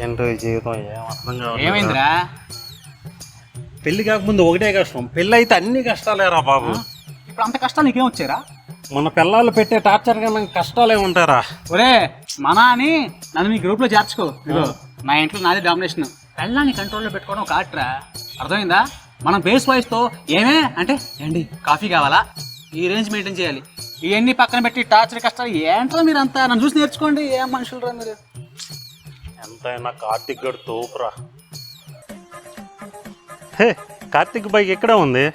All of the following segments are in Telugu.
ఏంటో ఈ జీవితం ఏం అర్థం కావట్లేదు. ఏమైందిరా? పెళ్లి కాకముందు ఒకటే కష్టం, పెళ్ళి అయితే అన్ని కష్టాలేరా బాబు. ఇప్పుడు అంత కష్టాలు నీకేం వచ్చారా? మన పిల్లలు పెట్టే టార్చర్ కన్నా కష్టాలే ఉంటారా? ఒరే మనా అని నన్ను మీ గ్రూప్లో చేర్చుకో. ఇదిగో నా ఇంట్లో నాది డామినేషన్. పెళ్ళాన్ని కంట్రోల్లో పెట్టుకోవడం కాట్రా, అర్థమైందా? మనం బేస్ వాయిస్తో ఏమే అంటే ఏంటి కాఫీ కావాలా ఈ రేంజ్ మెయింటైన్ చేయాలి. ఇవన్నీ పక్కన పెట్టి టార్చర్ కష్టాలు ఏంటో మీరు అంతా నన్ను చూసి నేర్చుకోండి. ఏం మనుషులు రా మీరు. ఎంతైనా కార్తిక్ గడు తోపురా. హే, కార్తిక్ బైక్ ఎక్కడే ఉంది?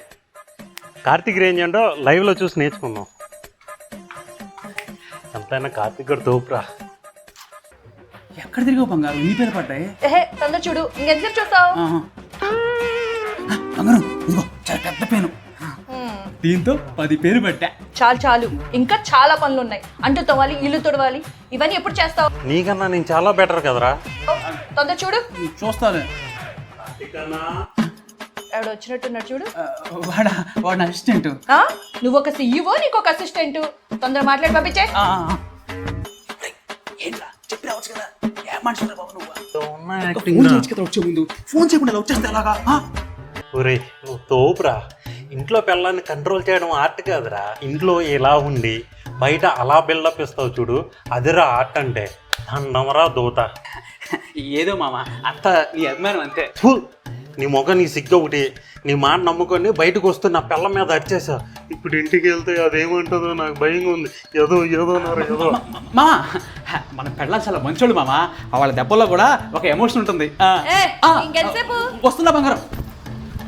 కార్తిక్ రేంజ్ ఏంటో లైవ్లో చూసి నేర్చుకుందాం. ఎంతైనా కార్తిక్ గడు తోపురా. ఎక్కడ తిరిగావు బంగారు? నీ పేరు పడ్డాయి. తొందర చూడు, ఇంకెంతసేపు చూస్తావు? బంగారం ఇదిగో చాలా పెద్ద పేను, దీంతో 10 పేరు పట్టా. చాలు చాలు, ఇంకా చాలా పనులు ఉన్నాయి. అంటూ తవ్వాలి, ఇల్లు తొడవాలి, ఇవన్నీ ఎప్పుడు చేస్తావు? నీకన్నా నేను చాలా బెటర్ కదరా. తొందర చూడు. చూస్తాను. ఎవడు వచ్చినట్టున్నాడు చూడు. వాడు అసిస్టెంట్. నువ్వు ఒక సీఈఓ, నీకు ఒక అసిస్టెంట్. తొందర మాట్లాడి పంపించే. చెప్పి రావచ్చు కదా. ఏ మనుషులు బాబు నువ్వు? వచ్చే ముందు ఫోన్ చేయకుండా వచ్చేస్తే ఎలాగా? ఒరే నువ్వు తోపురా. ఇంట్లో పిల్లల్ని కంట్రోల్ చేయడం ఆర్ట్ కాదురా. ఇంట్లో ఇలా ఉండి బయట అలా బిల్డప్ ఇస్తావు చూడు, అదిరా ఆర్ట్ అంటే. దండమరా దూత. ఏదో మామ అంత నీ అభిమానం అంతే. ఫు, నీ మొగ నీ సిగ్గు ఒకటి. నీ మాట నమ్ముకొని బయటకు వస్తూ నా పిల్ల మీద అరిచేసా. ఇప్పుడు ఇంటికి వెళ్తే అదేమంటుందో నాకు భయంగా ఉంది. ఏదో ఏదో మామ మన పెళ్ళాలి చాలా మంచోళ్ళు మామ. వాళ్ళ దెబ్బల్లో కూడా ఒక ఎమోషన్ ఉంటుంది. ఇంకెంతసేపు? వస్తున్నా బంగారం.